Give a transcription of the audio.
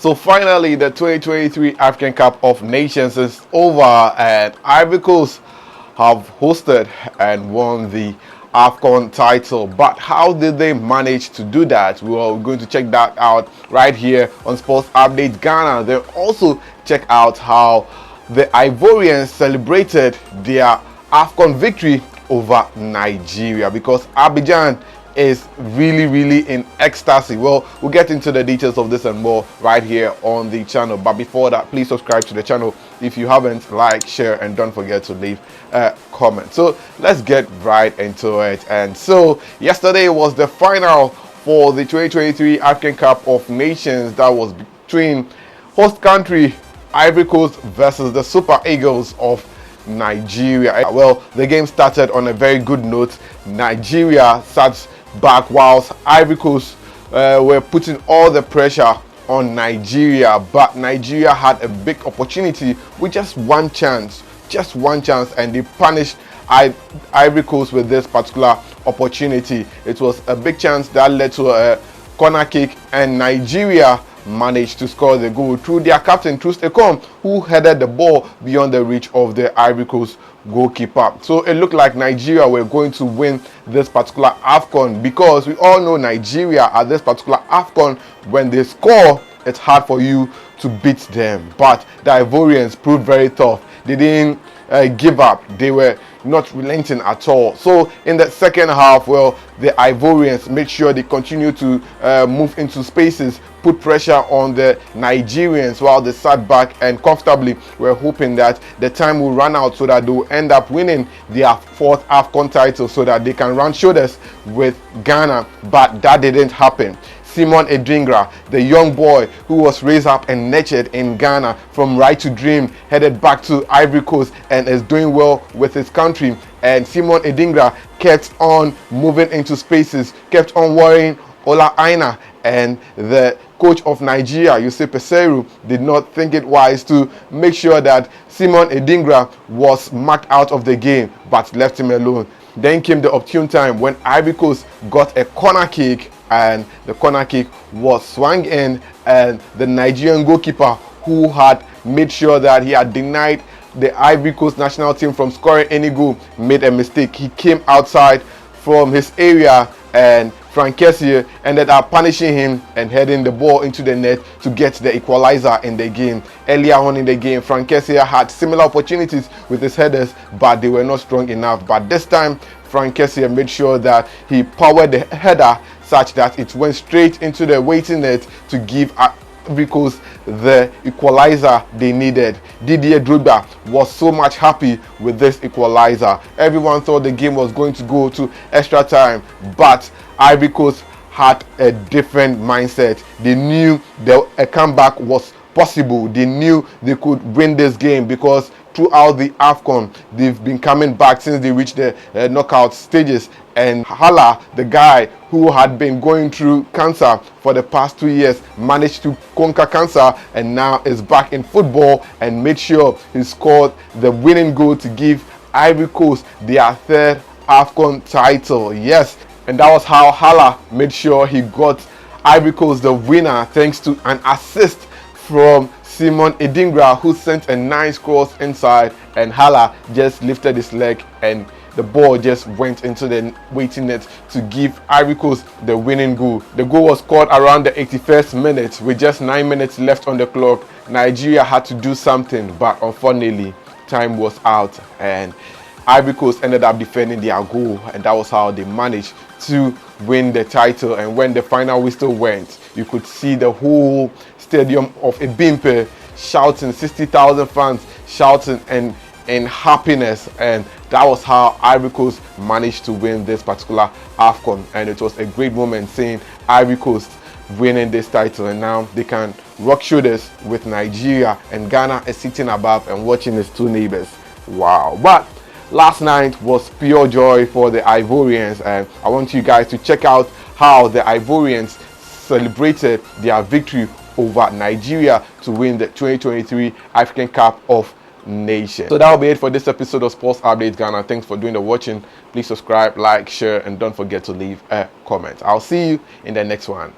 So finally, the 2023 African Cup of Nations is over, and Ivory Coast have hosted and won the AFCON title. But how did they manage to do that? Well, we're going to check that out right here on Sports Update Ghana. Then also check out how the Ivorians celebrated their AFCON victory over Nigeria, because Abidjan is really in ecstasy. Well, we'll get into the details of this and more right here on the channel. But before that, please subscribe to the channel if you haven't. Like, share, and don't forget to leave a comment. So let's get right into it. And so yesterday was the final for the 2023 African Cup of Nations. That was between host country Ivory Coast versus the Super Eagles of Nigeria. Well, the game started on a very good note. Nigeria sat back whilst Ivory Coast were putting all the pressure on Nigeria, but Nigeria had a big opportunity with just one chance, and they punished Ivory Coast with this particular opportunity. It was a big chance that led to a corner kick, and Nigeria managed to score the goal through their captain Troost-Ekong, who headed the ball beyond the reach of the Ivory Coast goalkeeper. So it looked like Nigeria were going to win this particular AFCON, because we all know Nigeria at this particular AFCON, when they score, it's hard for you to beat them. But the Ivorians proved very tough. They didn't give up. They were not relenting at all. So in the second half, well, the Ivorians made sure they continued to move into spaces, put pressure on the Nigerians, while they sat back and comfortably were hoping that the time will run out so that they will end up winning their fourth AFCON title so that they can run shoulders with Ghana. But that didn't happen. Simon Edingra, the young boy who was raised up and nurtured in Ghana from right to dream, headed back to Ivory Coast and is doing well with his country. And Simon Edingra kept on moving into spaces, kept on worrying Ola Aina, and the coach of Nigeria, Yusuf Peseru, did not think it wise to make sure that Simon Edingra was marked out of the game, but left him alone. Then came the opportune time when Ivory Coast got a corner kick, and the corner kick was swung in, and the Nigerian goalkeeper, who had made sure that he had denied the Ivory Coast national team from scoring any goal, made a mistake. He came outside from his area, and Frank Kessié ended up punishing him and heading the ball into the net to get the equalizer in the game. Earlier on in the game, Frank Kessié had similar opportunities with his headers, but they were not strong enough. But this time, Frank Kessié made sure that he powered the header such that it went straight into the waiting net to give Ivory Coast the equalizer they needed. Didier Drogba was so much happy with this equalizer. Everyone thought the game was going to go to extra time, but Ivory Coast had a different mindset. They knew that a comeback was possible. They knew they could win this game, because throughout the AFCON, they've been coming back since they reached the knockout stages. And Hala, the guy who had been going through cancer for the past 2 years, managed to conquer cancer and now is back in football, and made sure he scored the winning goal to give Ivory Coast their third AFCON title. Yes, and that was how Hala made sure he got Ivory Coast the winner, thanks to an assist from Simon Edingra, who sent a nice cross inside, and Hala just lifted his leg and the ball just went into the waiting net to give Ivory Coast the winning goal. The goal was scored around the 81st minute with just 9 minutes left on the clock. Nigeria had to do something, but unfortunately, time was out, and Ivory Coast ended up defending their goal, and that was how they managed to win the title. And when the final whistle went, you could see the whole stadium of Ebimpe shouting, 60,000 fans shouting and in happiness, and that was how Ivory Coast managed to win this particular AFCON. And it was a great moment seeing Ivory Coast winning this title, and now they can rock shoulders with Nigeria, and Ghana is sitting above and watching his two neighbors. Wow. But last night was pure joy for the Ivorians, and I want you guys to check out how the Ivorians celebrated their victory over Nigeria to win the 2023 African Cup of Nations. So that will be it for this episode of Sports Update Ghana. Thanks for doing the watching. Please subscribe, like, share, and don't forget to leave a comment. I'll see you in the next one.